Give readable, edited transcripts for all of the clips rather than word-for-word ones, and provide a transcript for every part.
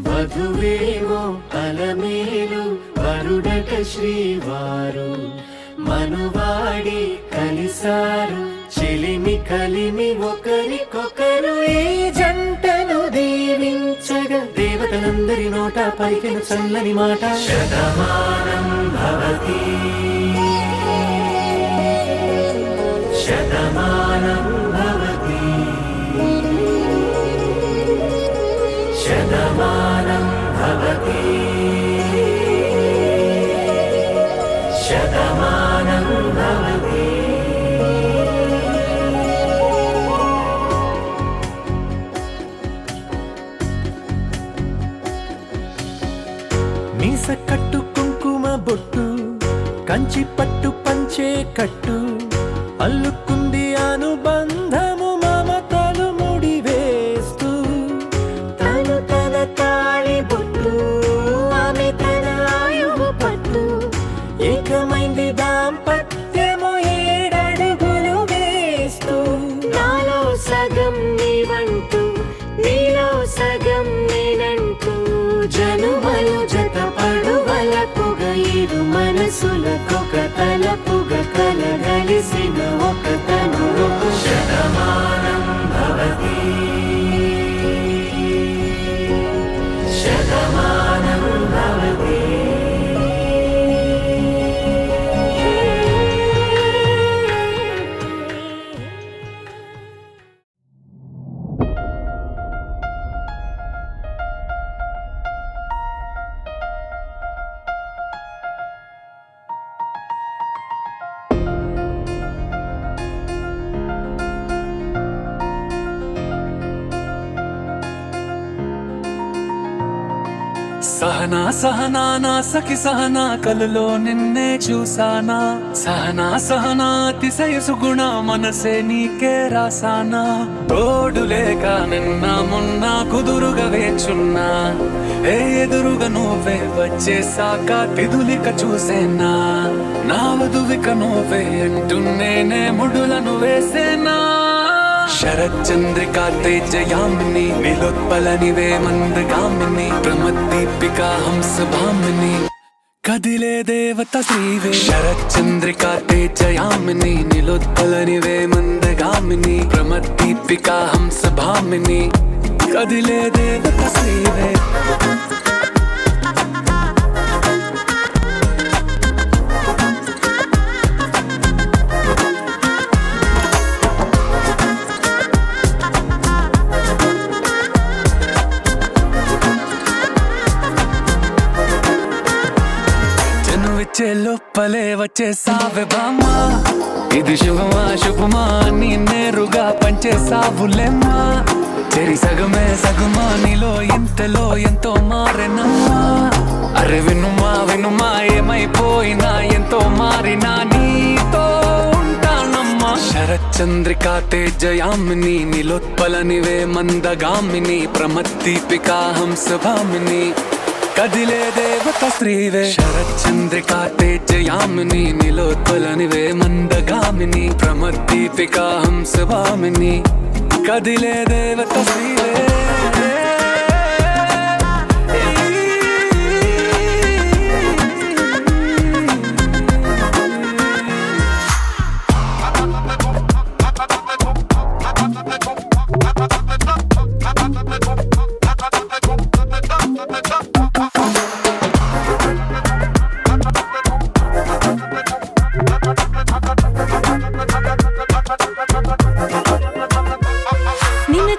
వధువేమో అలమేలు వరుడట శ్రీవారు మనువాడి కలిసారు చెలిమి కలిమి ఒకరికొకరు ఈ జంటను దీవించగా దేవతలందరి నోట పలికిన చల్లని మాట శతమానం భవతి శతమానం భవతి శతమానం భవతి శతమానం భవతి. మీస కట్టు కుంకుమ బొట్టు కంచి పట్టు పంచే కట్టు అల్లుకుంది అనుబంధము మమతలు ముడివేస్తూ తను తన తాళి బొట్టు ఆమె తన ఆయువు పట్టు ఏకమైంది దాంపత్యము 7 అడుగులు వేస్తూ నాలో సగం నీవంటూ నీలో సగం నేనంటూ జనుమలు జత పడువలపుగ ఇరు మనసులకొక తలపుగ కలగలిసిన ఒక తను శతమానం భవతి శతమానం భవతి. సహనా సహనా నా సఖి సహనా కలలో నిన్నే చూసానా సహనా సహనా అతిశయ సుగుణ మనసే నీకే రాసానా తోడు లేక నిన్న మొన్న కుదురుగా వేచున్నా ఏ ఎదురుగా నువ్వే వచ్చేసాక తిదులిక చూసేనా నా వధువిక నువ్వే అంటున్నేనే ముడులను వేసేనా శరచంద్రికా తేజయామిని నిలోత్పలనివే మందగామిని ప్రమద్దీపికా హంసభామిని కదిలే దేవత శ్రీవే శరచంద్రికా తేజయామిని నిలోత్పలనివే మందగామిని ప్రమద్దీపికా హంసభామిని కదిలే దేవత శ్రీవే. లోపలే వచ్చేసావే బామ్మా ఇది శుభమా శుభమా నీ నేరుగా పంచేసావులేమ్మా చెరి సగమే సగమా నీలో ఇంతలో ఎంతో మారెనమ్మా అరే వినుమా వినుమా ఏమైపోయినా ఎంతో మారినా నీతో ఉంటానమ్మా శరచంద్రికా తేజయామిని నిలోత్పలనివే మందగామిని ప్రమద్దీపికా హంసభామిని కదిలే దేవత శ్రీవే శరచంద్రికా తేజయామిని నిలోత్పలనివే మందగామిని ప్రమద్దీపికా హంసభామిని కదిలే దేవత శ్రీవే.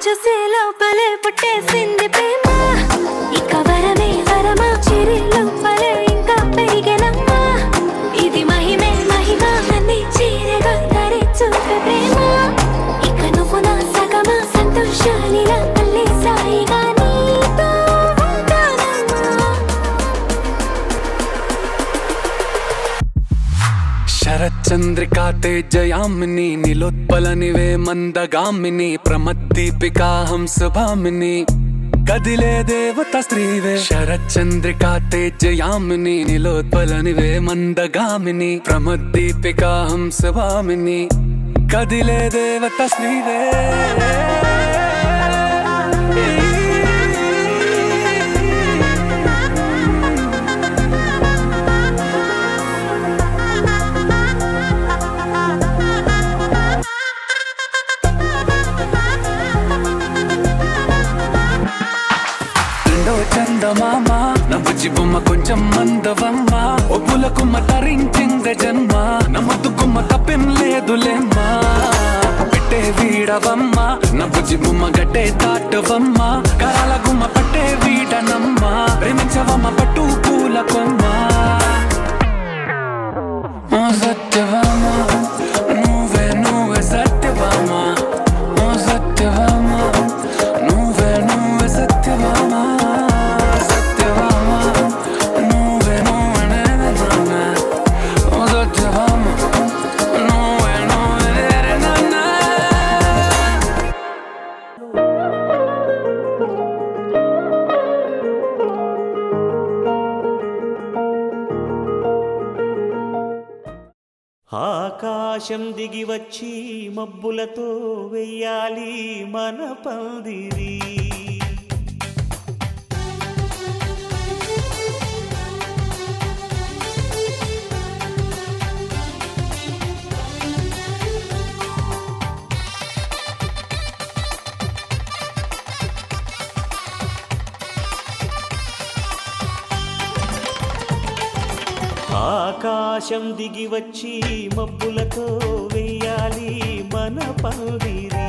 చూసే లోపలే పుట్టేసింది ప్రేమ ఇక వరమే వరమా చిరి లోపలే ఇంకా పెరిగెనమ్మా ఇది మహిమే మహిమ అన్ని చీరగా ధరించుక ప్రేమ ఇక నువ్వు నా సగమా సంతోషాలిలా మళ్ళీ సాయిగా నీతో ఉంటానమ్మా. శరచంద్రికా తేజయామిని నిలోత్పలనివే మందగామిని ప్రమద్దీపికా హంసభామిని కదిలే దేవత శ్రీవే శరచంద్రికా తేజయామిని నిలోత్పలనివే మందగామిని ప్రమద్దీపికా హంసభామిని కదిలే దేవత శ్రీవే. బుజ్జి బొమ్మ కొంచెం మందవమ్మ ఒప్పుల కుమ్మ తరించింద జన్మ నమ్మద్దు కుమ్మ తప్పేం లేదులేమ్మా పెట్టే వీడవమ్మ నా బుజ్జి బొమ్మ గడ్డే దాటవమ్మ కరాల గుమ్మ పట్టే వీడనమ్మ ప్రేమించవమ్మ పట్టు పూల కొమ్మ ఓ సత్యవమ్మ నువ్వే నువ్వే సత్యవమ్మ ఓ సత్యవమ్మ నువ్వే నువ్వే సత్యవమ్మ ఆకాశం దిగి వచ్చి మబ్బులతో వెయ్యాలి మన పందిరి ఆకాశం దిగి వచ్చి మబ్బులతో వెయ్యాలి మన పందిరి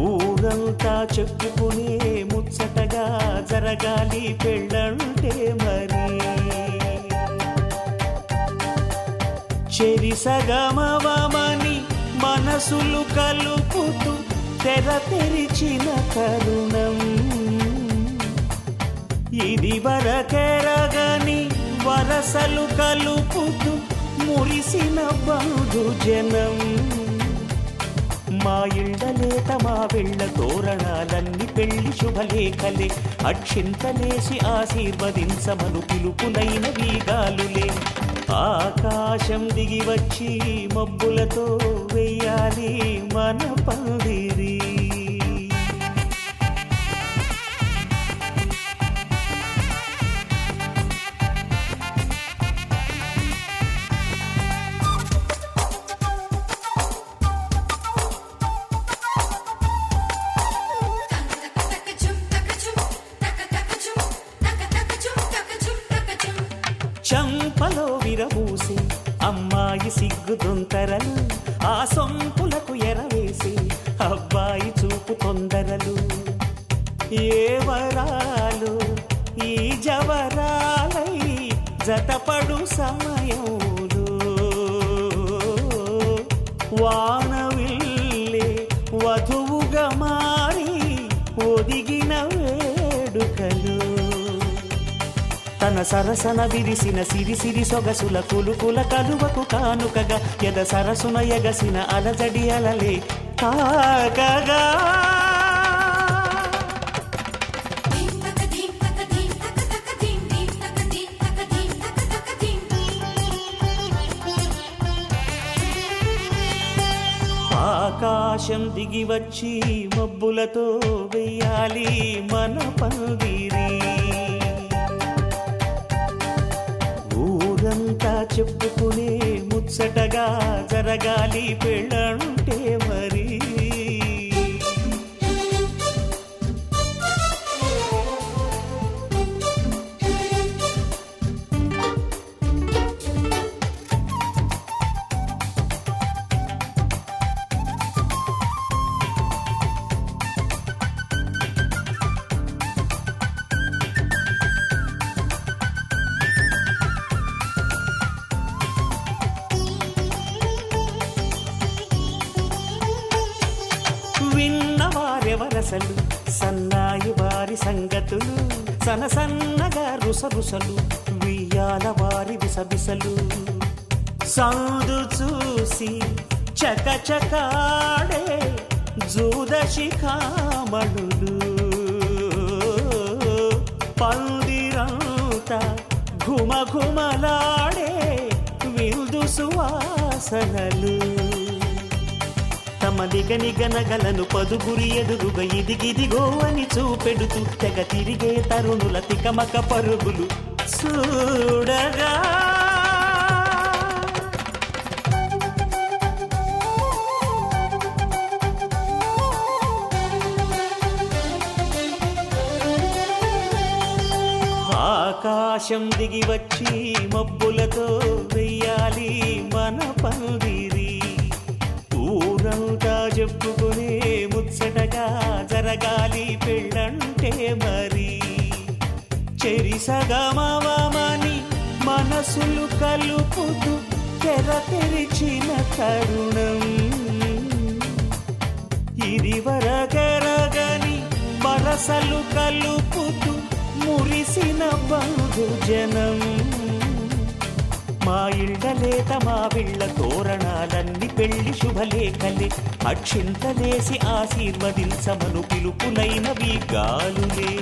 ఊరంతా చెప్పుకునే ముచ్చటగా జరగాలి పెళ్ళంటే మరి చెరిసగమవమని మనసులు కలుపుతూ తెర తెరిచిన తరుణం ఇది వరకెరగని వరసలు కలుపుతూ మురిసిన బంధు జనం మా ఇళ్ళలేత మా వెళ్ళ తోరణాలన్నీ పెళ్లి శుభలేఖలే అక్షింతలేసి ఆశీర్వదించమను పిలుపులైన వీగాలులే ఆకాశం దిగి వచ్చి మబ్బులతో వెయ్యాలి మన పందిరి చంపలో విరబూసి అమ్మాయి సిగ్గుదొంతరలు ఆ సొంపులకు ఎరవేసి అబ్బాయి చూపు తొందరలు ఏ వరాలు ఈ జవరాలై జతపడు సమయంలో వానవిల్లే వధువుగా మారి ఒదిగిన వేడుకలు తన సరసన విరిసిన సిరిసిరి సొగసుల కులుకుల కలువకు కానుకగా ఎద సరసున ఎగసిన అలజడి అలలే కాకగా ఆకాశం దిగి వచ్చి మబ్బులతో వెయ్యాలి మన పందిరి ఊరంతా చెప్పుకునే ముచ్చటగా జరగాలి పెళ్ళంటే మరి విన్నవారెవరసలు సన్నాయి వారి సంగతులు సనసన్నగా రుసరుసలు వియ్యాల వారి విసబిసలు సౌదు చూసి చకచకాడే జూదశిఖామణులు పందిరంతా ఘుమఘుమలాడే విందు సువాసనలు తమ నిగనిగనగలను పదుగురి ఎదురుగా ఇదిగిదిగో అని చూపెడుతూ తెగ తిరిగే తరుణుల తికమక పరుగులు చూడగా ఆకాశం దిగి వచ్చి మబ్బులతో వెయ్యాలి మన పందిరి ఊరంతా చెప్పుకునే ముచ్చటగా జరగాలి పెళ్ళంటే మరి చెరిసగమవమని మనసులు కలుపుతూ తెర తెరిచిన తరుణం ఇది వరగరగని వరసలు కలుపుతూ మురిసిన బంధుజనం మా ఇళ్ళలేత మా విళ్ళ తోరణాలన్నీ పెళ్లి శుభలేఖలే అక్షింతలేసి ఆశీర్వదించమను పిలుపులైనవి గాలులే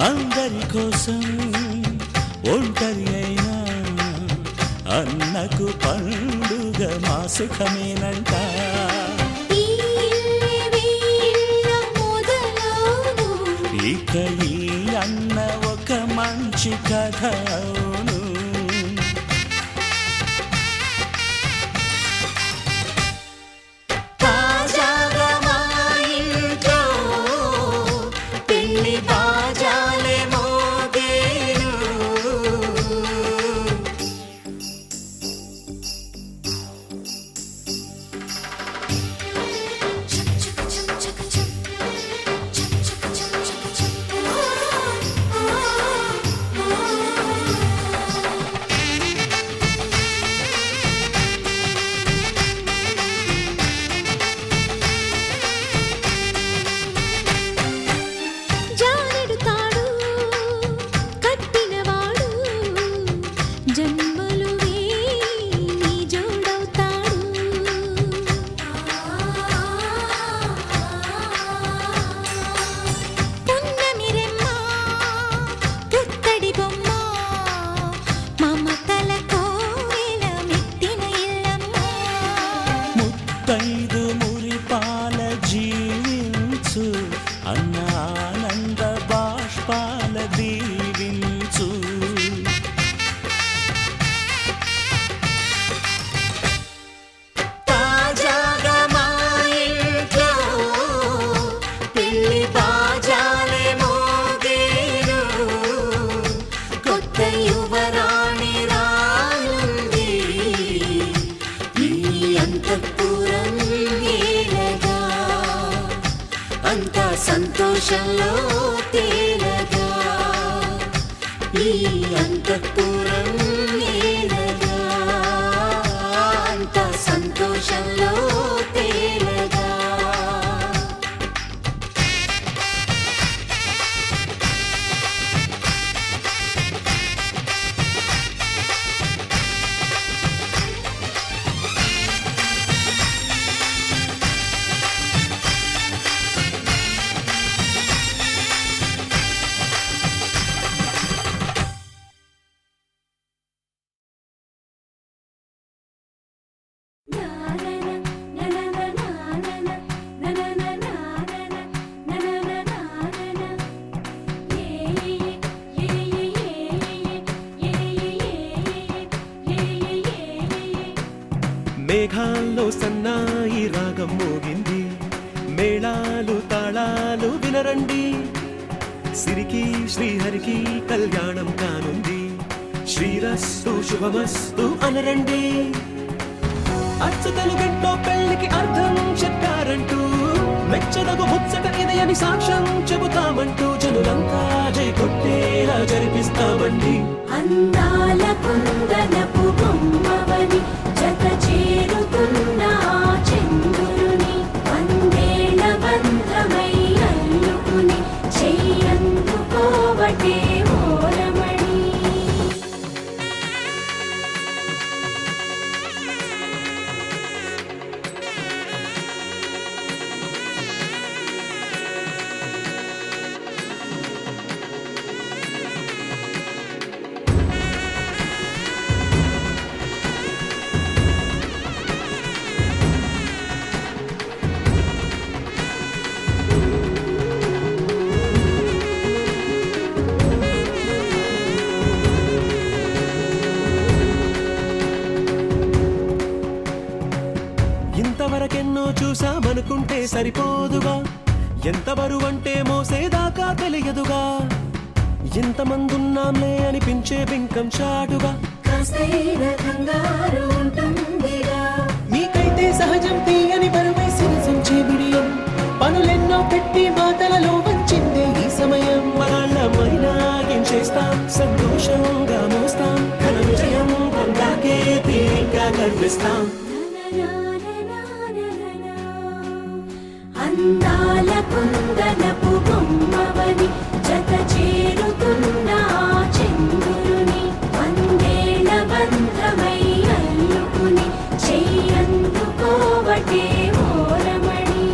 అందరి కోసం ఒంటరి అయినా అన్నకు పండుగ మా సుఖమేనంట ఇక ఈ అన్న ఒక మంచి కథ అవును యువరాణి రానుంది సంతోషంలో తేలగా ఈ అంతఃపురం ఏలగా అంత సంతోషంలో తేలగా మేఘాల్లో సన్నాయి రాగం మోగింది మేళాలు తాళాలు వినరండి సిరికి శ్రీహరికి కళ్యాణం కానుంది శ్రీరస్తు శుభమస్తు అనరండి అచ్చతలు గంటో పెళ్లికి అర్థం చెప్పారంటూ మెచ్చదగు ముచ్చట ఇది అని సాక్ష్యం చెబుతామంటూ జనులంతా జై కొట్టేలా జరిపిస్తామండి అందాల కుందనపు బొమ్మవని జత చేరుతున్న ఆ చంద్రుని వందేళ్ల బంధమై అల్లుకుని చెయ్యందుకోవటే ఓరమణి ఇంతవరకెన్నో చూసామనుకుంటే సరిపోదుగా ఎంత బరువంటే మోసేదాకా తెలియదుగా ఇంతమందున్నాంలే అనిపించే బింకం చాటుగా కాస్తైన కంగారు ఉంటుందిగా మీకైతే సహజం తీయని బరువై సిరసించే బిడియం పనులెన్నో పెట్టి మాటలలో వంచిందే ఈ సమయం మనాళ్ళమైనా ఏం చేస్తాం సంతోషంగా మోస్తాం ఘన విజయం పొందాకే తీరిగ్గా కనిపిస్తాం అందాల కుందనపు బొమ్మవని జత చేరుతున్న ఆ చంద్రుని వందేళ్ల బంధమై అల్లుకుని చెయ్యందుకోవటే ఓరమణి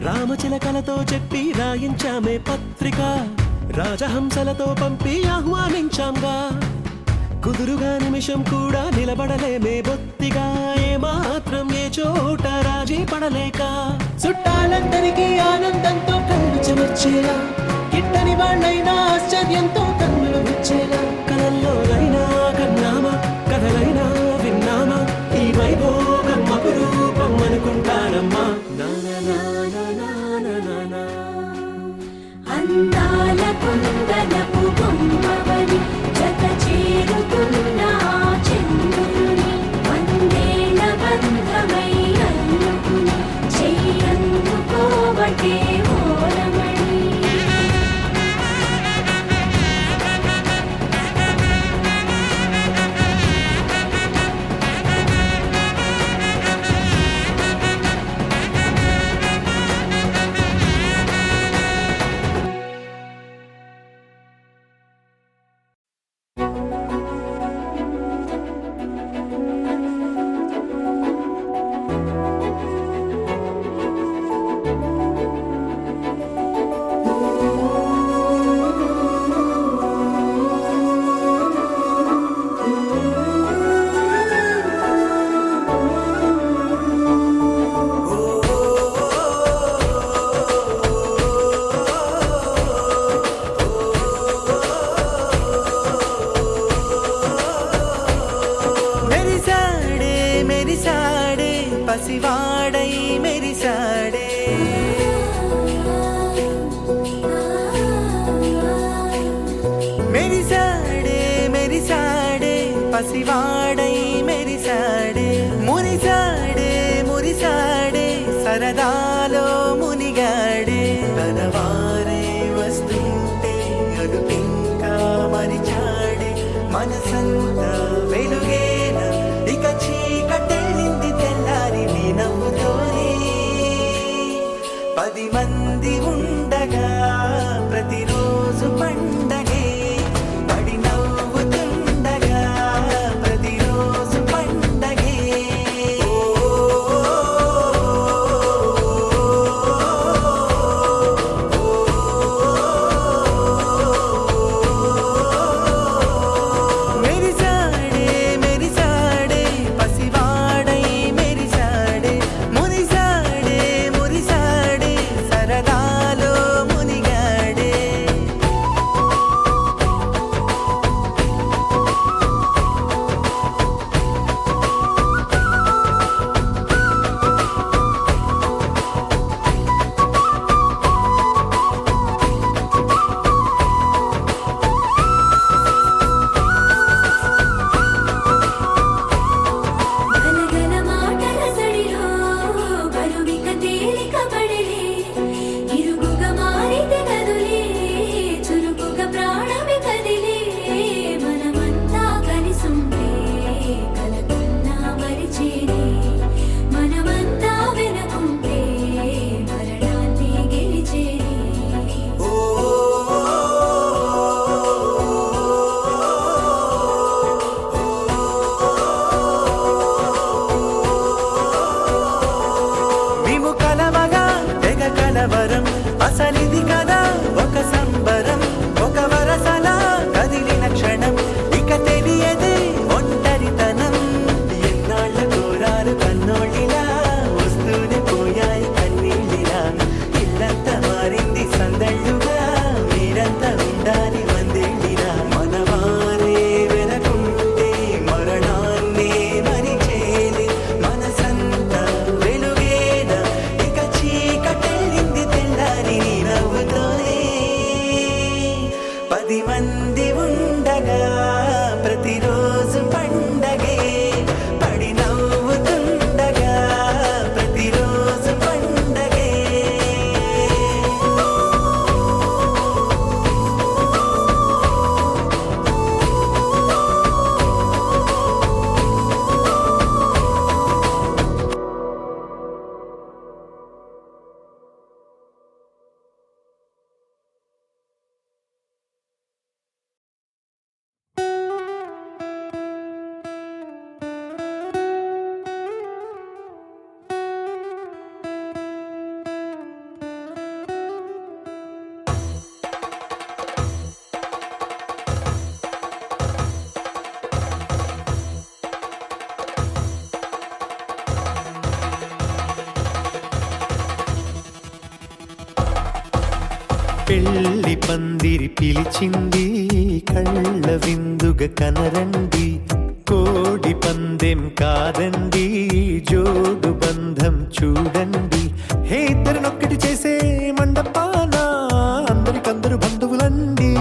రామచిలకలతో చెప్పి రాయించామే పత్రిక రాజహంసలతో పంపి ఆహ్వానించాంగా కుదురుగా నిమిషం కూడా నిలబడలేమే బొత్తిగా ఏమాత్రం ఏ చోట రాజీ పడలేక చుట్టాలందరికీ ఆనందంతో కళ్ళు చెమర్చేలా గిట్టని వాళ్ళైనా ఆశ్చర్యంతో కన్నులు విచ్చేలా కలల్లోనైనా కన్నామా కథలైనా విన్నామా ఈ వైభోగం అపురూపం అనుకుంటానమ్మా అందాల కుందనపు బొమ్మవని జత చేరుతున్న ఆ చంద్రుని వందేళ్ల బంధమై అల్లుకుని చెయ్యందుకోవటే ఓరమణి పసివాడై మెరిసాడే మురిసాడే మురిసాడే సరదాలో మునిగాడే తనవారే వస్తుంటే అదుపింకా మరిచాడే మనసంతా వెలుగేన ఇక చీకటెళ్ళింది తెల్లారి నీ నవ్వుతోనే 10 మంది ఉండగా ప్రతిరోజు పండగే పడి నవ్వుతుండగా ప్రతిరోజు పండగే మెరిసాడే మెరిసాడే పసివాడై మెరిసాడే మురిసాడే మురిసాడే సరదాలో మునిగాడే గలగల మాటల సడిలో బరువిక తేలిక పడలే ఇరుగుగా మారితే గదులే చురుకుగా ప్రాణమి కదిలే మనమంతా కలిసుంటే కలకున్నా మరిచేనే మనమంతా వెనకుంటే మరణాన్ని గెలిచేనే మేము కలవగా తెగ కలవరం అసలిది కదా ఒక సంబరం ఒక వరసలా కదిలిన క్షణం ఇక తెలియదే ఒంటరితనం ఎన్నాళ్ళ కోరారు కన్నోళ్ళిలా వస్తూనే పోయాయి కన్నీళ్ళిలా ఇల్లంతా మారింది సందళ్ళుగా మీరంతా ఉండాలి వందేళ్ళిలా మనవారే వెనకుంటే మరణాన్నే మరిచేలే మనసంతా వెలుగేన ఇక చీకటెళ్ళింది తెల్లారి నీ నవ్వుతోనే 10 మంది ఉండగా ప్రతిరోజు పండగే పడి నవ్వుతుండగా ప్రతిరోజు పండగే పెళ్లి పందిరి పిలిచింది కళ్ళ విందుగ కనరండి కోడి పందెం కాదండి జోడు బంధం చూడండి హే ఇద్దరినొక్కటి చేసే మండపాన అందరికందరు బంధువులండి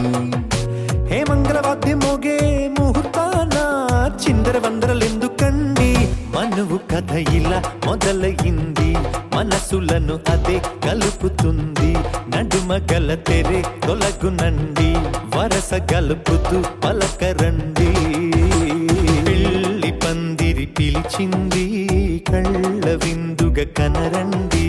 హే మంగళవాద్యం మోగే ముహూర్తాన చిందర వందరలెందుకండి మనువు కథ ఇలా మొదలయింది మనసులను అదే కలుపుతుంది నడుమ గల తెరే తొలగునండి వరస గలుపుతూ పలకరండి పెళ్లి పందిరి పిలిచింది కళ్ళ విందుగ కనరండి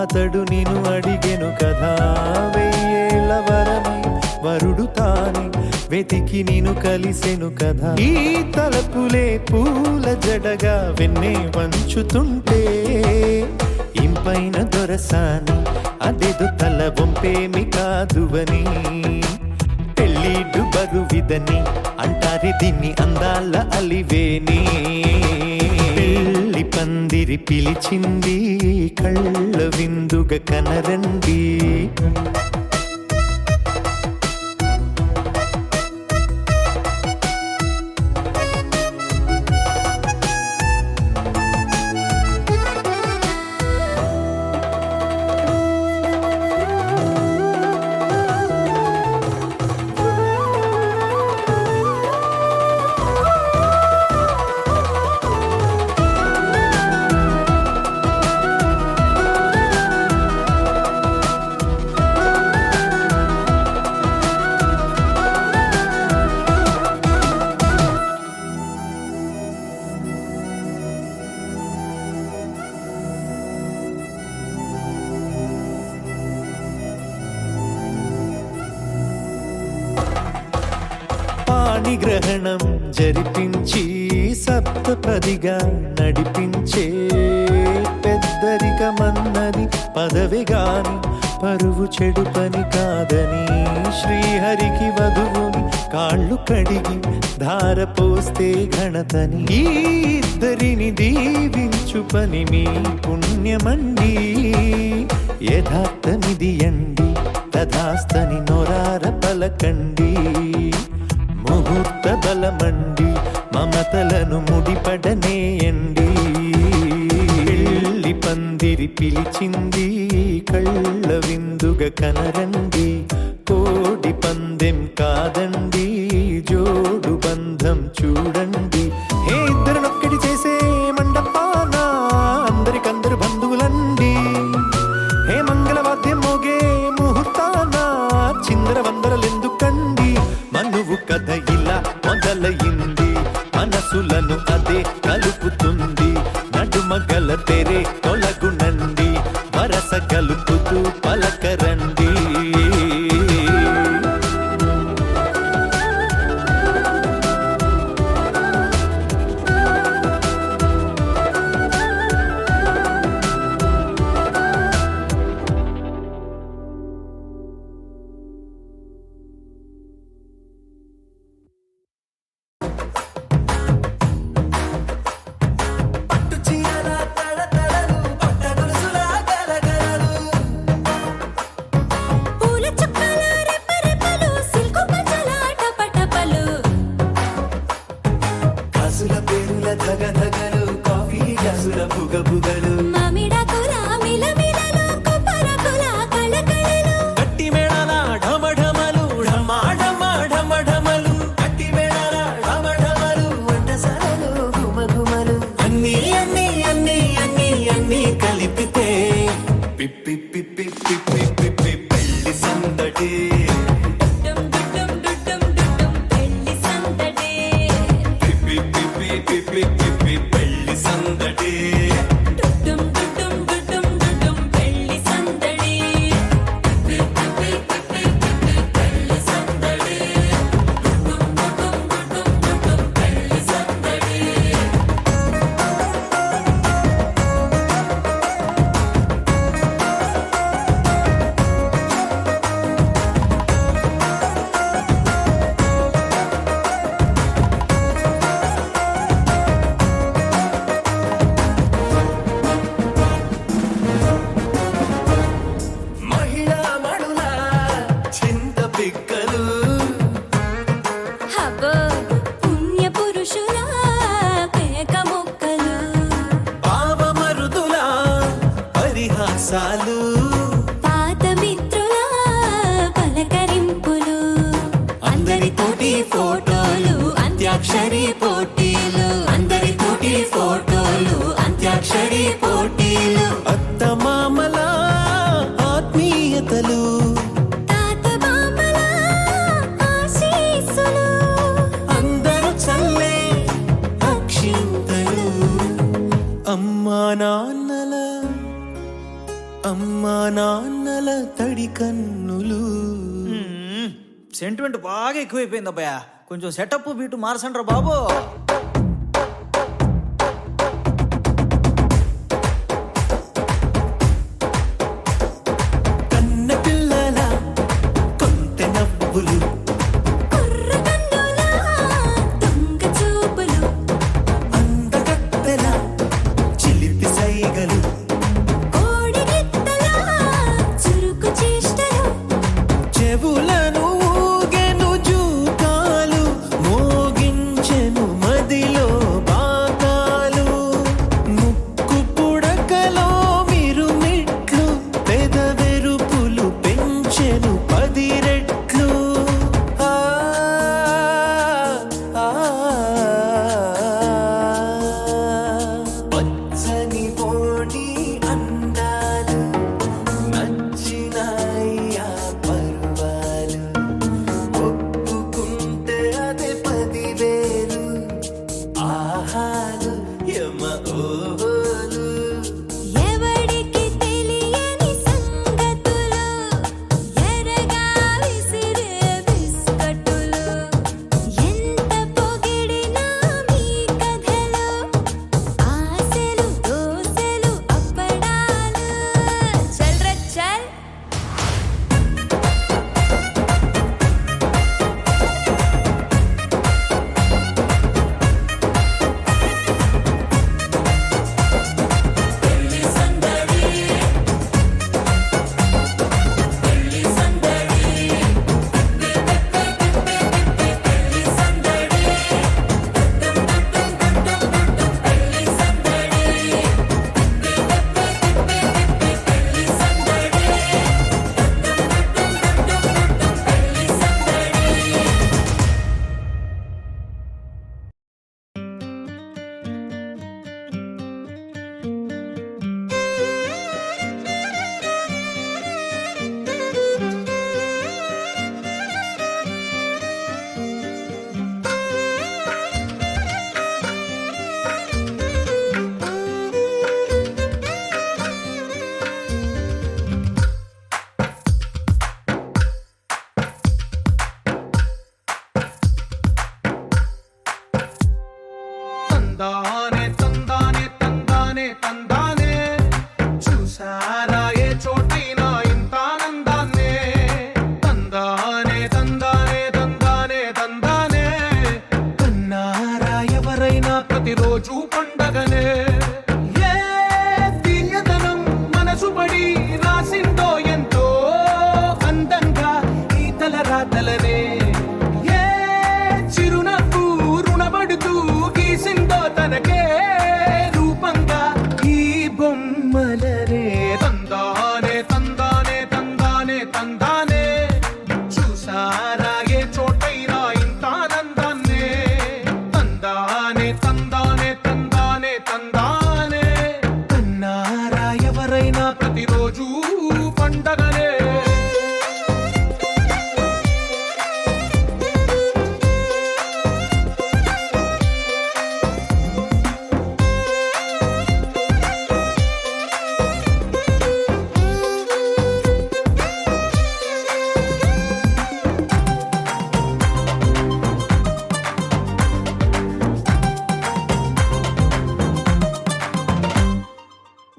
అతడు నిన్ను అడిగెను కదా వెయ్యేళ్ళ వరమై వరుడు తానే వెతికి నిన్ను కలిసెను కదా ఈ తలపులే పూల జడగా వెన్నే వంచుతుంటే ఇంపైన దొరసాని అదేదో తల వంపేమి కాదువని పెళ్ళిడు బరువిదని అంటారే దీన్ని అందాల అలివేని పెళ్లి పందిరి పిలిచింది కళ్ళ విందుగా కనరండి గ్రహణం జరిపించి సప్తపదిగా నడిపించే పెద్దరికమన్నది పదవి గాని పరువు చెడు పని కాదని శ్రీహరికి వధువుని కాళ్ళు కడిగి ధార పోస్తే ఘనతని ఈ ఇద్దరిని దీవించు పని మీ పుణ్యమండి యథార్థమిది అండి తథాస్తని నొరార పలకండి ముహూర్త బలమండి మమతలను ముడిపడనేయండి పెళ్లి పందిరి పిలిచింది కళ్ళ విందుగా కనరండి కోడి పందెం కాదండి జోడు బంధం చూడండి హే ఇద్దరినొక్కటి చేసే మండపాన అందరికందరు బంధువులండి హే మంగళవాద్యం మోగే ముహూర్తాన చిందర వందరలెందుకండి మనువు కథ ఇలా మొదలయింది మనసులను అదే కలుపుతుంది నడుమగల తెరే తొలగునండి వరస కలుపుతూ పలకరండి పెళ్లి సందడి పెళ్లి సందడి సాలు పాత మిత్రుల పలకరింపులు అందరితోటి ఫోటోలు అంత్యాక్షరి పోటీలు అందరితోటి ఫోటోలు అంత్యాక్షరి పోటీలు అత్త మామల ఆత్మీయతలు తాత మామల ఆశీస్సులు అందరూ చల్లే అక్షింతలు అమ్మా నాన్నల తడి కన్నులు. సెంటిమెంట్ బాగా ఎక్కువైపోయింది అబ్బాయ, కొంచెం సెటప్ బీటు మార్చండ్రా బాబు. నవ్వులు కుర్రకన్నులా దొంగ చూపులు అందగత్తెల చిలిపి సైగలు కోడిగిత్తలా చురుకు చేష్టలు చెవులను ఊగెను జూకాలు మోగించెను మదిలో బాకాలు ముక్కు పుడకలో మిరుమిట్లు పెదవెరుపులు పెంచెను 10 రెట్లు ఆ, ఆ, పచ్చని పోనీ అందాలు నచ్చినాయి ఆ పర్వాలు ఒప్పుకుంటే అదే 10,000 ఆహాలు యమ ఓహోలు ఎవడికి తెలియని సంగతులు ఎరగా విసిరే బిస్కట్టులు ఎంత పొగిడినా మీ కథలు ఆశలు దోసెలు అప్పడాలు చల్ రే చల్ తందానే తందానే తందానే తందానే చూసారా ఏ చోటైనా ఇంత ఆనందాన్నే తందానే తందానే తందానే తందానే కన్నారా ఎవరైనా ప్రతిరోజు పండగనే ఏ తీయదనం మనసు పడి రాసిందో ఎంతో అందంగా ఈ తలరాతలనే ఏ చిరునవ్వు రుణపడుతూ గీసిందో తనకే రూపంగా ఈ బొమ్మలనే తందానే తందానే తందానే తందానే చూసారా ఏ చోటైనా ఇంత ఆనందాన్నే తందానే తందానే తందానే తందానే కన్నారా ఎవరైనా ప్రతిరోజు పండగనే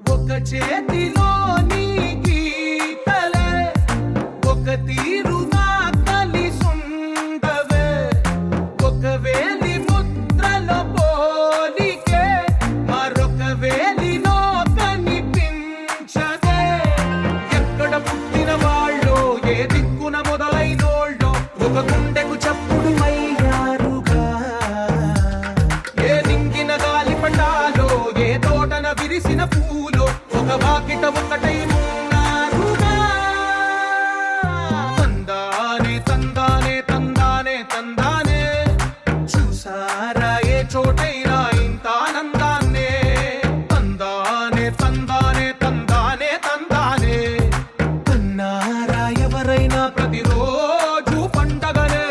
ఒక చేతిలో నీ గీతలే ఒక తీరుగా కలిసుండవే ఒక వేలి ముద్రలో పోలికే మరొక వేలిలో కనిపించదే ఎక్కడ పుట్టిన వాళ్ళో ఏ దిక్కున మొదలైనోళ్ళో ఒక గుండెకు చప్పుడు అయ్యారుగా ఏ దింగిన గాలి పటాలో ఏ తోటన విరిసిన పూలో ఒక వాకిట ఒకటై ఉన్నారుగా తందానే తందానే తందానే తందానే చూసారా ఏ చోటైనా ఇంత ఆనందాన్నే తందానే తందానే తందానే తందానే కన్నారా ఎవరైనా ప్రతిరోజు పండగనే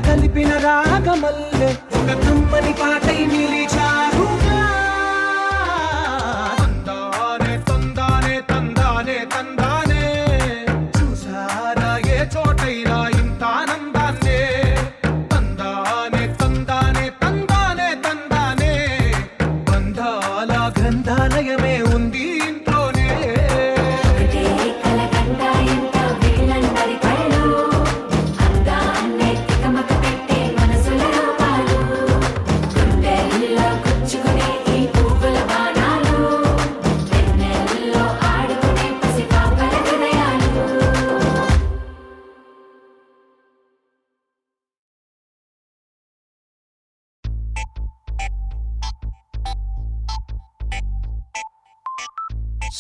కలిపిన రాగమల్లె ఒక కమ్మని పాటై నిలిచారుగా. తందానే తందానే తందానే తందానే చూసారా ఏ చోటైనా ఇంత ఆనందాన్నే. తందానే తందానే తందానే తందానే బంధాల గ్రంథాలయమే ఉంది ఇంట్లోనే.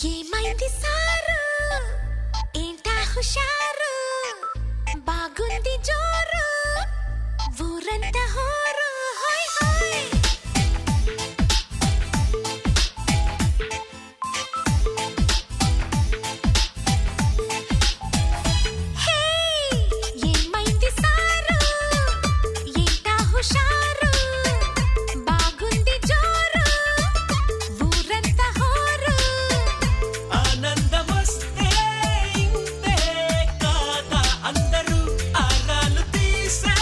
ఏమైంది సారు ఏంటా హుషారు బాగుంది జోరు ఊరంతా హోరు హోయ్ హోయ్. హే ఏమైంది సారు ఏంటా హుషారు బాగుంది జోరు ఊరంతా హోరు. ఆనందమొస్తే ఇంతే కాదా అందరూ ఆరాలు తీసే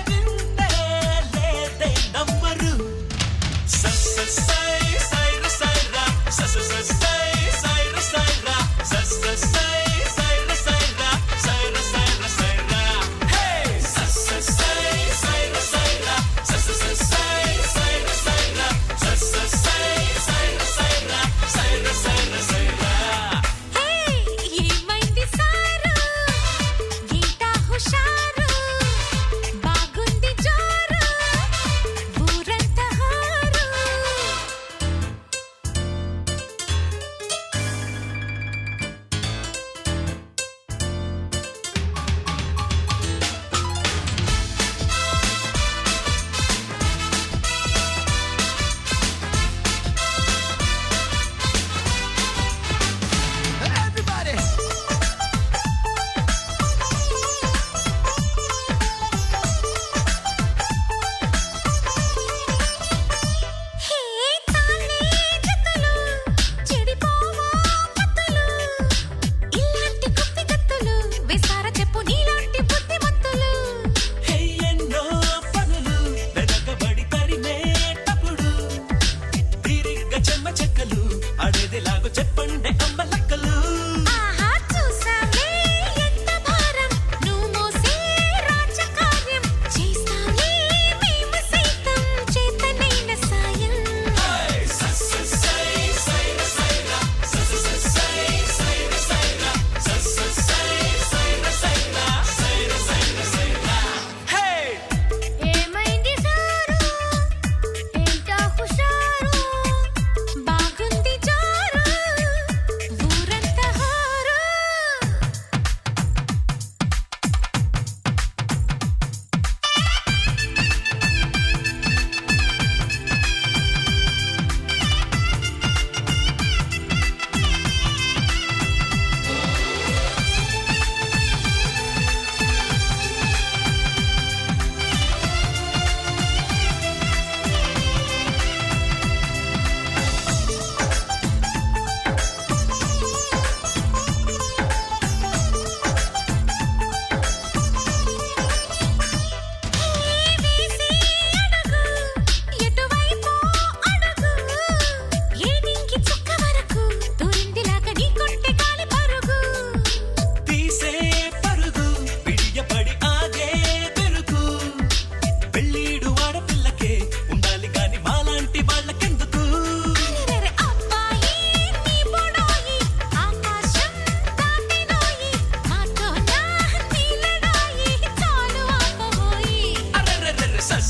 వింతే లేదే నమ్మరు. సై సైర సైరా సై సైర సైరా సై సైర సైరా సైర సైర సైరా. హే సై సైర సైరా సై సైర సైరా సై సైర సైరా సైర సైర సైరా. హే ఏమైంది సారు ఏంటా హుషారు బాగుంది జోరు ఊరంతా హోరు. హే తానే జతలు చెడిపోవా మత్తులు ఇలాంటి కుప్పి గత్తులు వేసారా చెప్పు నీలాంటి బుద్ధిమంతులు. హే ఎన్నో పనులు వెనకబడి తరిమేటప్పుడు తీరిగ్గా చెమ్మ చెక్కలు ఆడేదిలాగో చెప్పండి అమ్మ లక్కలు. ఆహా చూసావే ఎంత భారం నువ్వు మోసే రాజకార్యం చేస్తావే మేము సైతం చేతనైన సాయం. ఏమైంది సారు ఏంటా హుషారు బాగుంది జోరు ఊరంతా హోరు. వేసి అడుగు ఎటువైపు అడుగు ఏనింకి చుక్క వరకు దూరిందిలాగా నీ కొంటె గాలి పరుగు. తీసే పరుగు పిడియపడి ఆగే పెరుగు పెళ్ళీడు ఆడపిల్లకే ఉండాలి గాని మాలాంటి వాళ్ళకెందుకు. అరెరెరె అబ్బాయి నీ బొడోయి ఆకాశం దాటినోయి మాతో నా నీలడాయి చాలు ఆపబోయి. అరెరెరెరె సై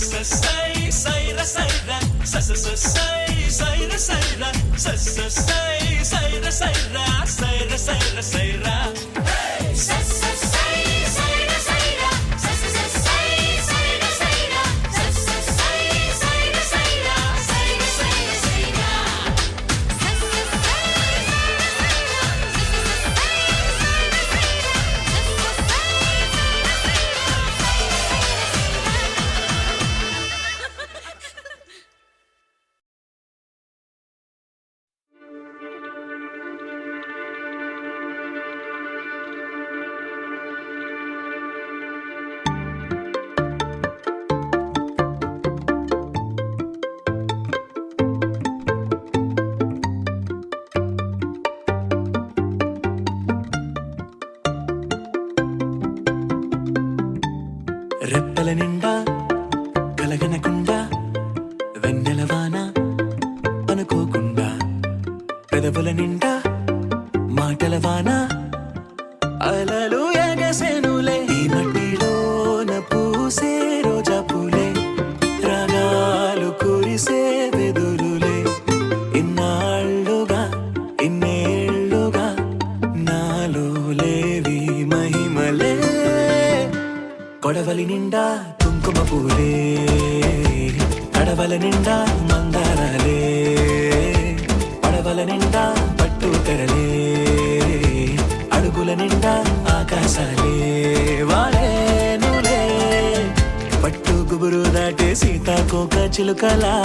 సైర సైరా సై సైర సైరా సై సైర సైరా సైర సైర సైరా. పెదవుల నిండా మాటల వాన అలలు ఎగసెనులే ఈ మట్టిలోన పూసే రోజా పూలే రాగాలు కురిసే వెదురులే ఇన్నాళ్ళుగా ఇన్నేళ్ళుగా నాలో లేవి మహిమలే కొడవలి నిండా కుంకుమ పూలే కడవల నిండా మందారాలే పడవల నిండా పట్టు తెరలే అడుగుల నిండా ఆకాశాలే వారేనులే పట్టు గుబురు దాటే సీతాకోక చిలుకలా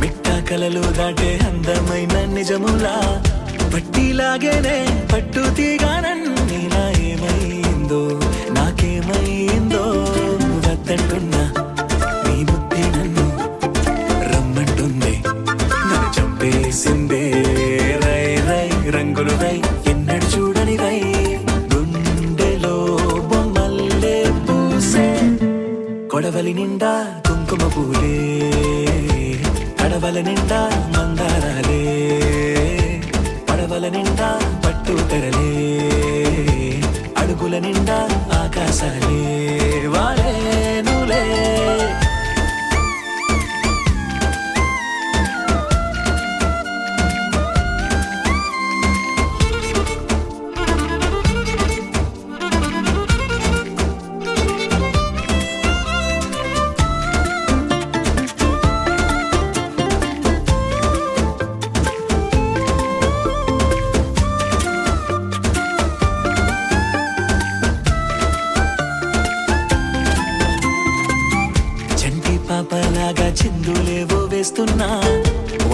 మిట్ట కలలు దాటే అందమైన నిజములా పట్టిలాగేనే పట్టు తీగానన్నీలా ఏమైందో నాకేమైందో వద్దంటున్నా నీ బుద్ధి నన్ను రమ్మంటుంది నన్ను చంపేసిందే రై రై రంగులు రై ఎన్నడు చూడని రై గుండెలో బొమ్మల్లే పూసే కొడవలి నిండా కుంకుమ పూలే కడవల నిండా మందారాలే పడవల నిండా పట్టు తెరలే అడుగుల నిండా ఆకాశాలే వారేనులే చంటి పాపలాగా చిందులేవో వేస్తున్నా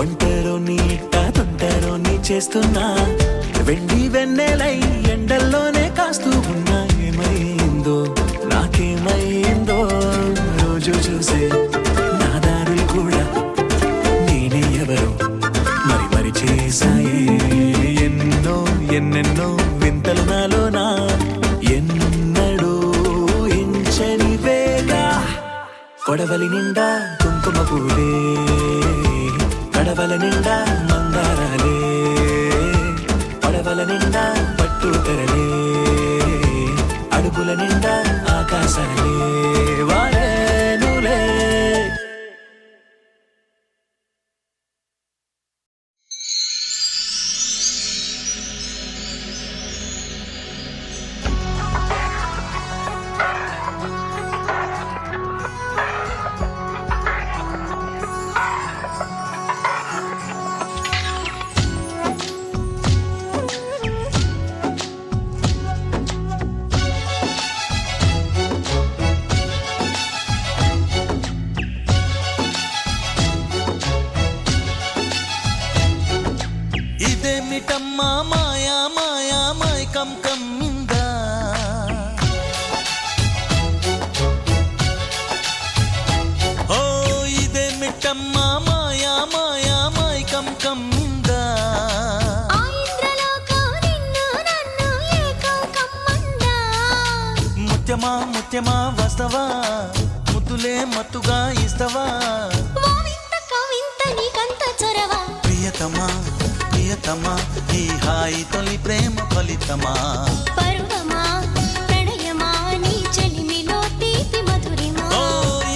ఒంటరో నీట తొంటరో నీ చేస్తున్నా వెండి వెన్నెలై ఎండల్లోనే కాస్తూ ఉన్నా ఏమైందో నాకేమైందో రోజు చూసే నా దారులు కూడా నేనే ఎవరో మరి మరి చేశాయే ఎన్నో ఎన్నెన్నో వింతలు నాలోనా ఎన్నడూ ఇంచని వేగా కొడవలి నిండా కుంకుమ పూలే కడవల నిండా మందారాలే పడవల నిండా పట్టు తెరలే అడుగుల నిండా ఆకాశాలే వారేనులే ఇదేమిటమ్మా మాయా మాయా మైకం కమ్మిందా ఓ ఇదేమిటమ్మా మాయా మాయా మైకం కమ్మిందా ఆ ఇంద్రలోకం నిన్ను నన్ను ఏకం కమ్మందా ముత్యమా ముత్యమా వస్తవా ముద్దులే మత్తుగా ఇస్తవా ఓ వింత కవింత నీకంత చొరవా ప్రియతమా ప్రియతమా ఈ హాయి తొలి ప్రేమ ఫలితమా పరువమా ప్రణయమా నీ చెలిమిలో తీపి మధురిమా ఓ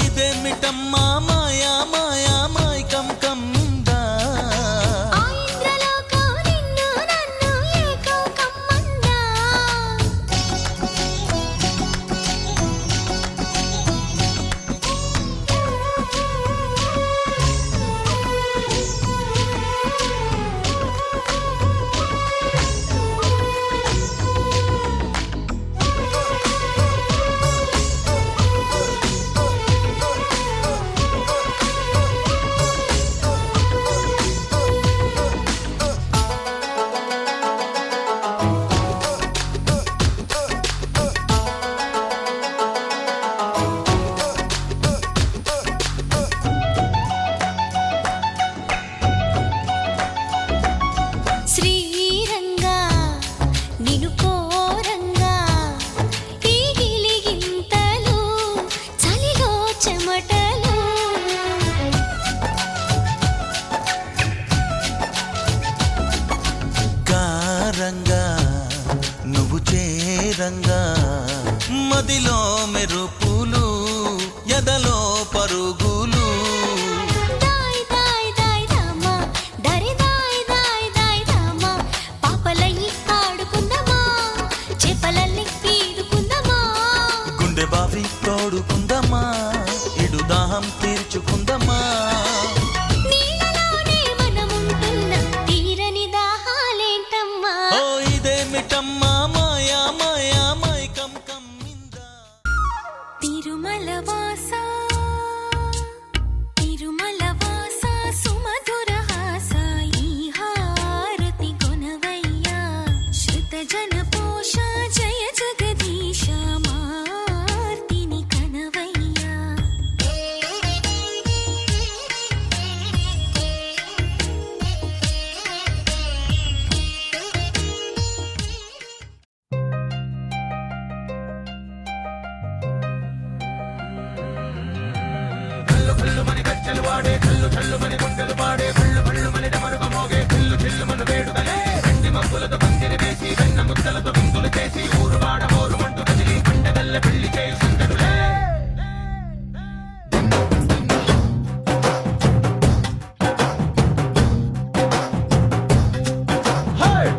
ఇదేమిటమ్మా మాయా మాయా మైకం కమ్మిందా ఆ ఇంద్రలోకం నిన్ను నన్ను ఏకం కమ్మందా చేరంగా మదిలో మెరుపులు ఎదలో పరుగులు దాయ్ దాయ్ దాయ్ రామా దరి దాయ్ దాయ్ దాయ్ రామా పాపలయ్యి ఆడుకుందామా చేపలల్ని ఈదుకుందామా గుండె బావి తోడుకుందమ్మా ఇడు దాహం తీర్చుకుందమ్మా నీళ్ళలోనే మనముంటున్న తీరని దాహాలేంటమ్మా ఓ ఇదేమిటమ్మా మాయా మాయా మైకం కమ్మిందా తిరుమల వాసా తిరుమల వాసా సుమధుర హాసా ఈ హారతి కొనవయ్యా శృత జన పోష జయ జగదీశ మార్తిని కనవయ్యా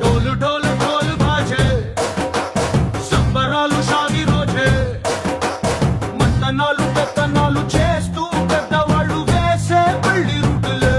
డోలు డోలు డోలు బాజే సంబరాలు సాగి రోజే మంతనాలు పెత్తనాలు చేస్తూ పెద్దవాళ్ళు వేసే పళ్ళి రూటులే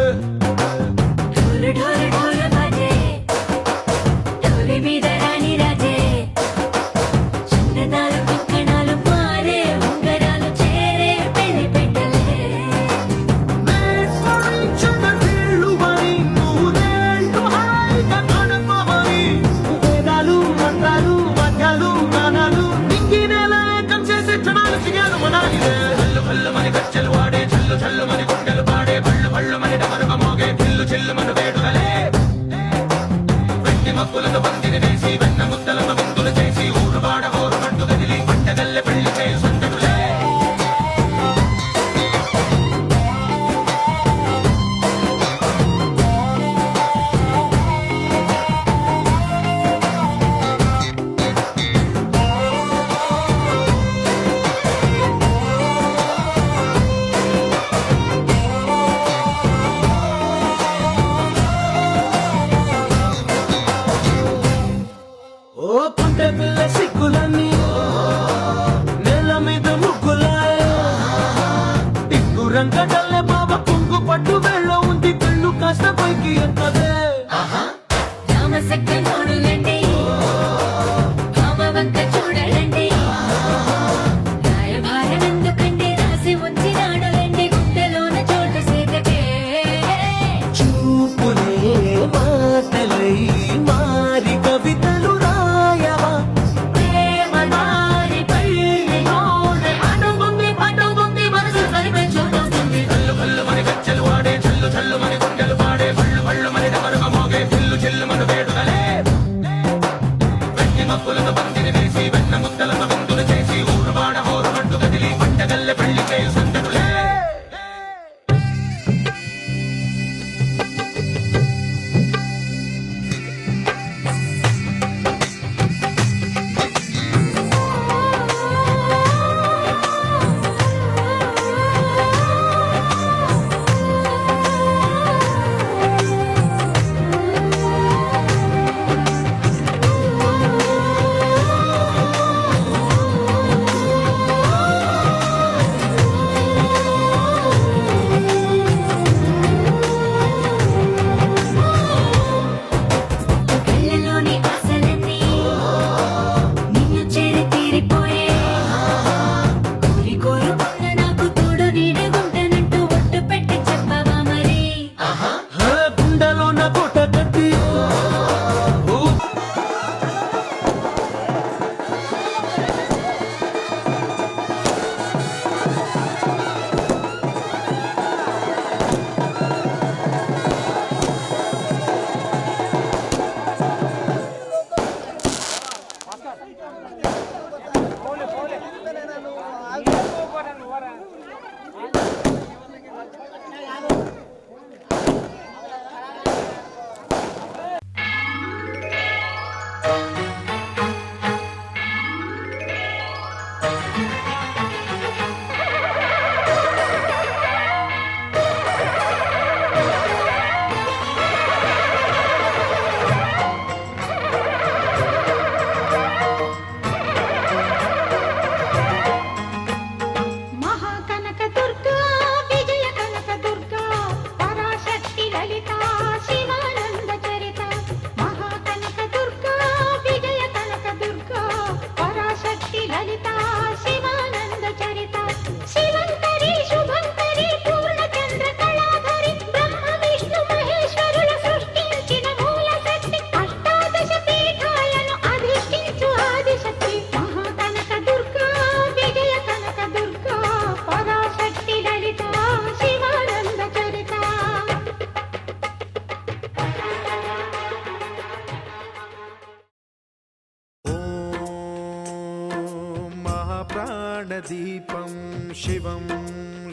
प्राणदीपं शिवं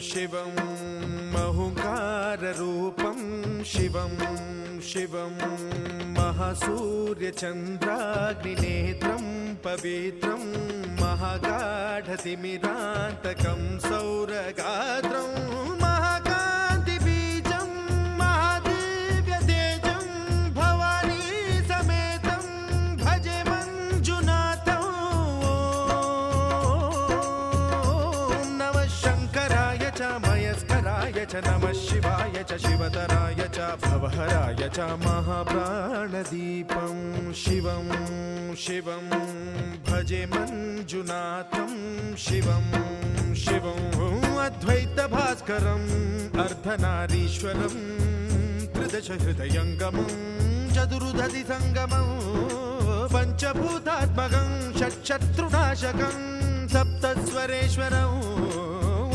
शिवं महुकाररूपं शिवं शिवं महासूर्यचन्द्राग्निनेत्रं पवित्रं महागाढतिमिरान्तकं सौरगात्रं महाकान्तिबीजं महादिव्यतेजं भवानी समेतं भजे मञ्जुनाथं ॐ नमः शङ्कराय च मयस्कराय च नमः शिवाय च शिवतराय च भवहराय च महाप्राणदीपं शिवं शिवं भजे मञ्जुनाथं शिवं शिवं अद्वैतभास्करम् अर्धनारीश्वरं त्रिदशहृदयङ्गमं चतुर्दधिसङ्गमं पञ्चभूतात्मकं षट्शत्रुनाशकं सप्तस्वरेश्वरम्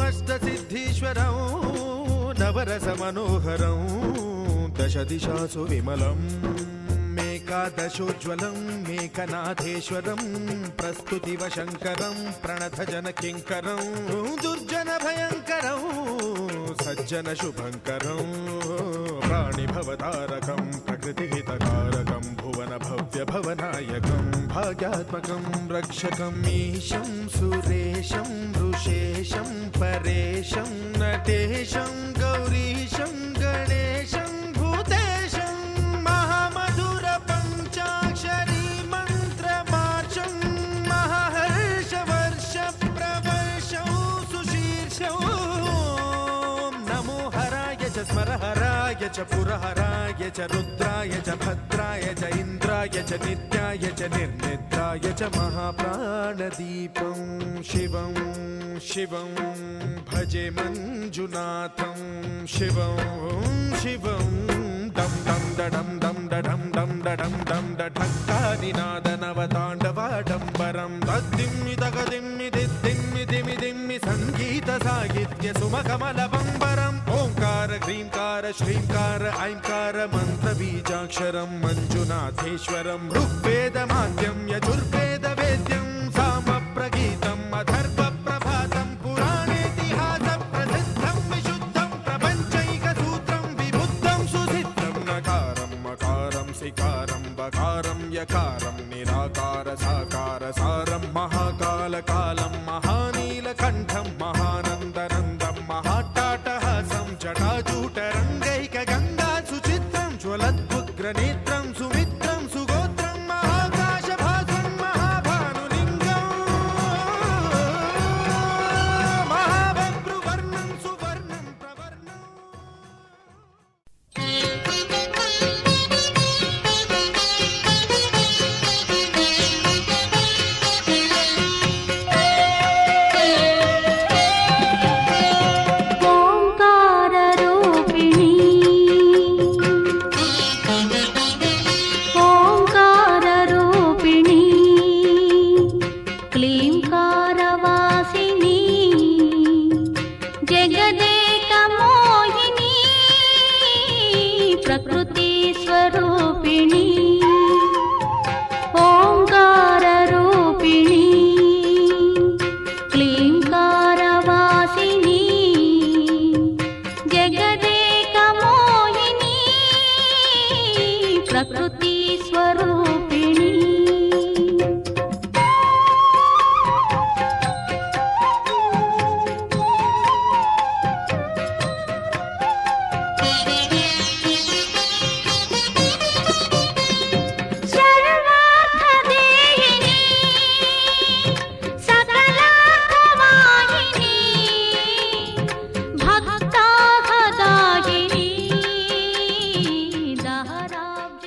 अष्टसिद्धीश्वरं नवरसमनोहरं दशदिशासु विमलम् एकादशोज्ज्वलं मेकनाथेश्वरं प्रस्तुतिवशङ्करं प्रणतजनकिङ्करं दुर्जनभयङ्करं सज्जनशुभङ्करं प्राणिभवतारकं प्रकृतिहितकारकं भुवनभव्यभवनायकं भाग्यात्मकं रक्षकं ईशं सुरेशं ऋषेशं परेशं नटेशं गौरीशं गणेशं भूतेशं महामधुर पञ्चाक्षरी मन्त्रमार्चं महाहर्षवर्ष प्रवर्षं सुशीर्षं नमो हराय च स्मरहराय च पुरहराय च रुद्राय च भद्राय च इन्द्राय च नित्याय च निर्निद्राय च महाप्राणदीपं शिवं शिवं भजे मञ्जुनाथं शिवं शिवं दं दं दडं दं दडं दं दडं दं दढक्कानिनादनवताण्डवाडम्बरं तद्दिम्मि तगदिम्मि दिद्दिम्मि दिमि दिम्मि सङ्गीतसाहित्य सुमकमलबम्बरम् ओङ्कार ह्रीङ्कार श्रीङ्कार ऐङ्कार मन्त्रबीजाक्षरं मञ्जुनाथेश्वरं ऋग्वेदमाद्यं यजुर्वेदवेद्यं सामप्रगीतम् अथर्वप्रभातं पुराणेतिहासप्रसिद्धं विशुद्धं प्रपञ्चैकसूत्रं विबुद्धं सुसिद्धं नकारं मकारं सिकारं बकारं यकारं निराकार साकार सारं महाकालकालं महानीलकण्ठं महानन्दनन्दं महाट्टाटहासं जटाजूटरङ्गैकगङ्गा सुचित्रं ज्वलद्भुग्रनेत्रं सुमित्रं सुगोत्रं महाकाशभासं महाभानुलिङ्गं महाबभ्रुवर्णं सुवर्णं प्रवर्णम् ఓంకారరూపిణి ఓంకారరూపిణి క్లీంకారవాసిని జగదేకమోహిని ప్రకృతి స్వరూపిణి ఓంకారరూపిణి క్లీంకారవాసిని జగదేకమోహిని ప్రకృతి స్వరూపిణి సర్వార్థదేహిని సకలార్థవాహిని భక్తాహదాయిని దహరాబ్జ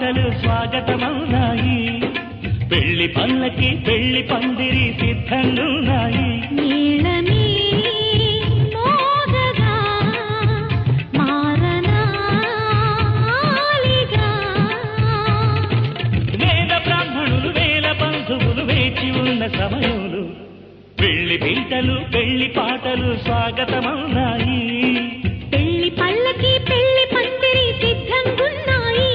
పాటలు స్వాగతమవునాయి పెళ్లి పల్లకి పెళ్లి పందిరి సిద్ధంగున్నాయి నీళ్ళని మోగగా మారనాలిగా వేద బ్రాహ్మణులు వేల బంధువులు వేచి ఉన్న సమయంలో పెళ్లి పీటలు పెళ్లి పాటలు స్వాగతమవునాయి పెళ్లి పల్లకి పెళ్లి పందిరి సిద్ధంగున్నాయి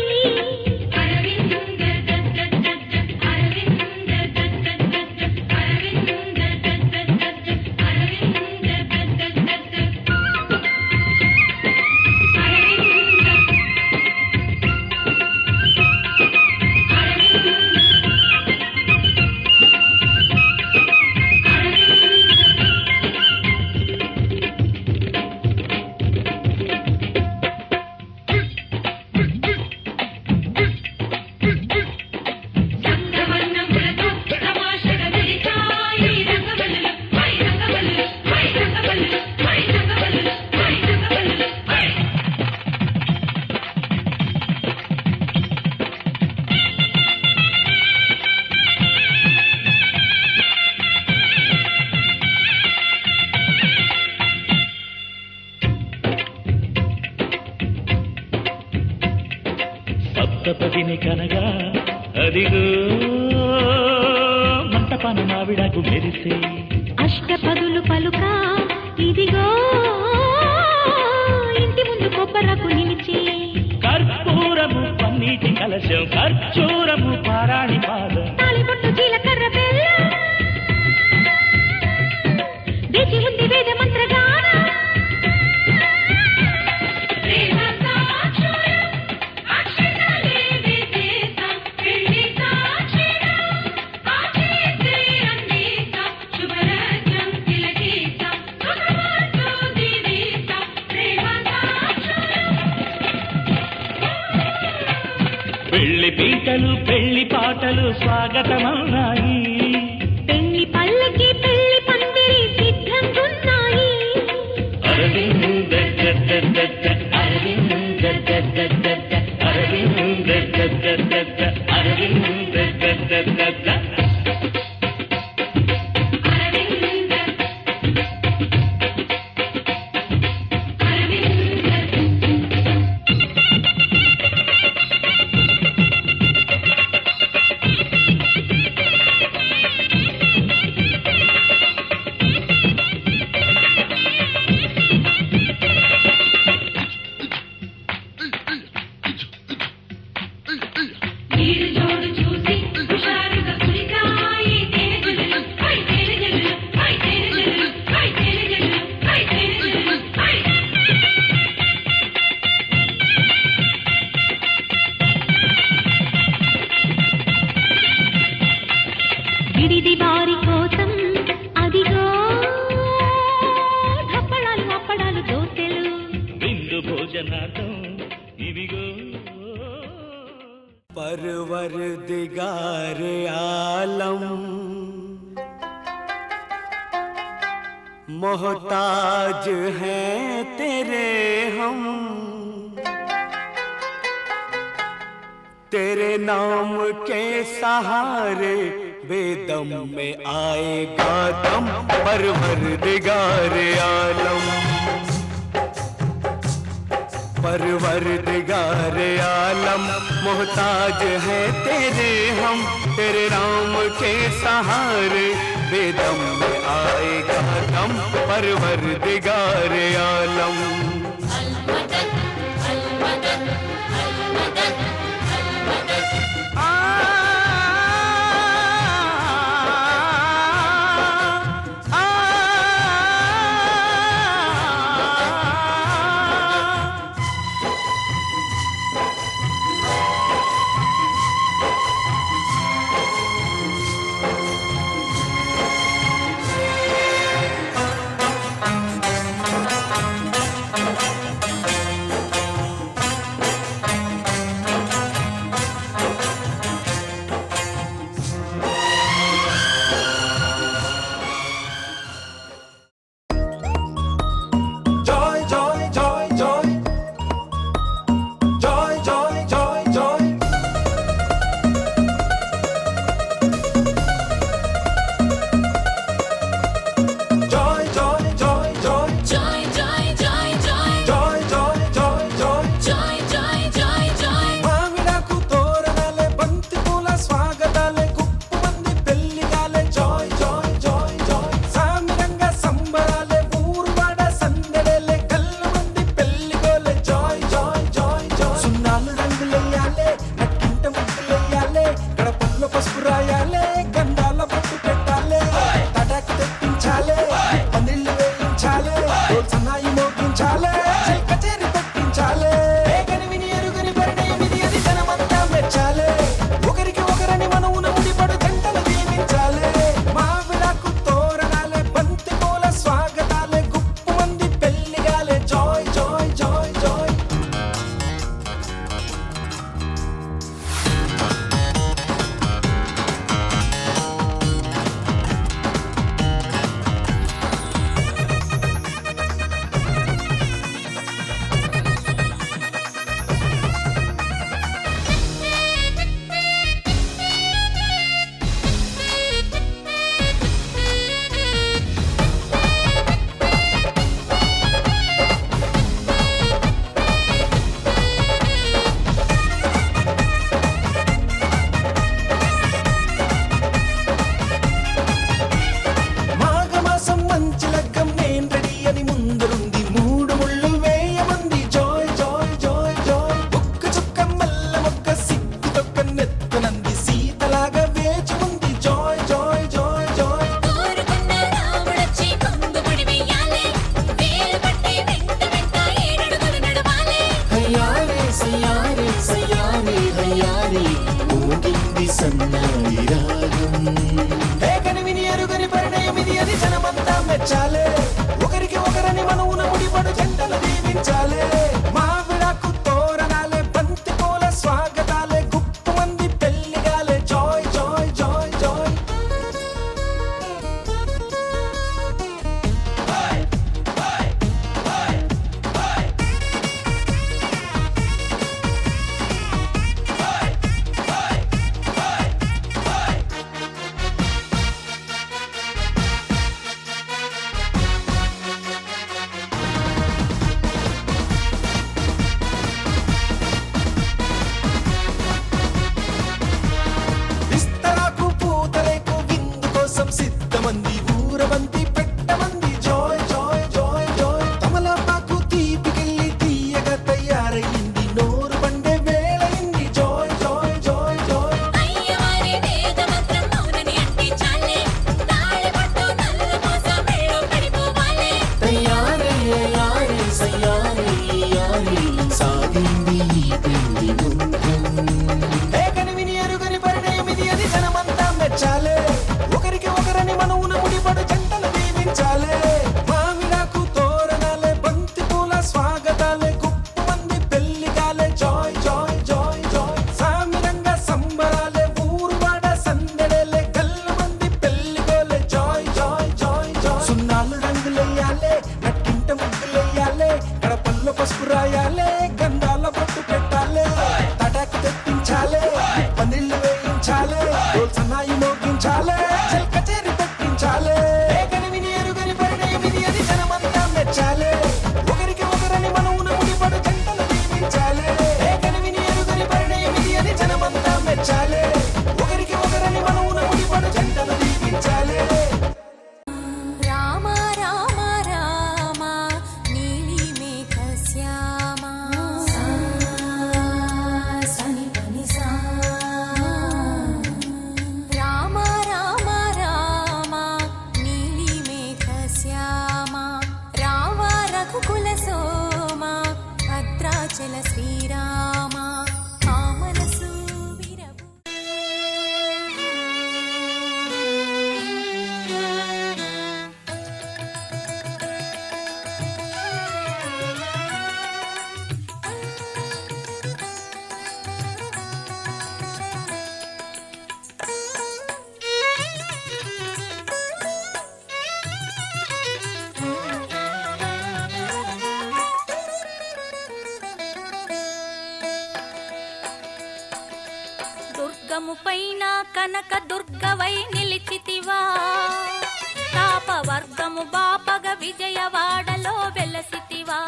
సప్తపదిని కనగా అదిగో మంటపాన మావిడకు మెరిసే అష్టపదులు పలుక ఇదిగో ఇంటి ముందు కొబ్బరకు నిలిచి కర్పూరము పన్నీటి కలశం ఖర్చూరము పారాణి పాదం తాలిబొట్టు జీలకర్ర బెల్లం వేచి ఉంది వేద మంత్రగాన పెళ్లి పీటలు పెళ్లి పాటలు స్వాగతమవునాయి పెళ్లి పల్లకి పెళ్లి పందిరి సిద్ధంగున్నాయి అరవింద అరవింద అరవింద అరవింద విడిది వారి కోసం అదిగో ధప్పడాలు అప్పడాలు దోసెలు విందు భోజనార్థం ఇవిగో परवरदिगार आलम मोहताज हैं तेरे हम तेरे नाम के सहारे बेदम में आएगा दम परवरदिगार आलम परवरदिगार आलम मोहताज है तेरे हम तेरे नाम के सहारे बेदम में आएगा दम परवरदिगार आलम కన్నెత్తనంది సీతలాగా వేచి ఉంది జాయ్ జాయ్ జాయ్ జాయ్ కోరుకున్న రాముడొచ్చి కొంగు ముడి వెయ్యాలి వేలు పట్టి వెంట వెంట ఏడడుగులు నడవాలి హయ్యారే సయ్యారే సయ్యారే హయ్యారే ఊగింది సన్నాయి రాగం ఏ కనివిని ఎరుగని పరిణయం ఇది అని జనమంతా మెచ్చాలే ఒకరికి ఒకరని మనవున ముడిపడు జంటలు దీవించాలే మావిడాకు తోరణాలే బంతి పూల స్వాగతాలే గుప్పు మంది పెళ్లిగాలే జాయ్ జాయ్ జాయ్ జాయ్ విస్తరాకు పూతరేకు విందు కోసం సిద్ధమంది ఊరబంతి పెట్టమంది జాయ్ జాయ్ జాయ్ జాయ్ తమలపాకు తీపికెళ్ళి తీయగా తయారయ్యింది నోరు పండే వేళయింది జాయ్ జాయ్ జాయ్ జాయ్ అయ్యవారి వేద మంత్రం మౌనని అంటించాలి తాళి పట్టు నల్ల మోస మెళ్ళో పడిపోవాలి తయారే యారే సయ్యారే యారే సాగింది ఈ పెళ్లి బంధం ఏ కనివిని ఎరుగని పరిణయం ఇది అని జనమంతా మెచ్చాలే ఒకరికి ఒకరని మనవున ముడిపడు జంటలు దీవించాలే మామిడాకు తోరణాలే బంతి పూల స్వాగతాలే గుప్పు మంది పెళ్లిగాలే జాయ్ జాయ్ జాయ్ జాయ్ సామిరంగా సంబరాలే ఊరువాడ సందడేలే గల్ల మంది పెళ్లిగోలే జాయ్ జాయ్ జాయ్ జాయ్ సున్నాలు రంగులెయ్యాలే నట్టింట ముగ్గులెయ్యాలే గడపల్లో పసుపు రాయాలే గంధాల పట్టు పెట్టాలే తటాకు తెప్పించాలే పన్నీళ్లు వేయించాలే సన్నాయి మోగించాలే కచేరి పెట్టించాలే ఏ కనివిని ఎరుగని పరిణయం ఇది అని జనమంతా మెచ్చాలే ఒకరికి ఒకరని మనవున ముడిపడు జంటలు దీవించాలే ఏ కనివిని ఎరుగని పరిణయం ఇది అని జనమంతా మెచ్చాలే ఒకరికి ఒకరని మనవున ముడిపడు జంటలు దీవించాలే రామ రామ రామ నీలి మేఘ శ్యామ సని పని సా రామ రామ రామ నీలి మేఘ శ్యామ రామ రఘుకుల సోమ భద్రాచల శ్రీరామ ఆ మనసు విరవు దుర్గము పైన కనక దుర్గవై నిలిచితివా తాపవర్గము బాపగ విజయవాడలో వెలసితివా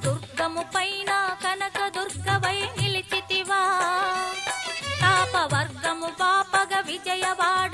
దుర్గము పైన కనక దుర్గవై నిలిచితివా తాపవర్గము బాపగ విజయవాడ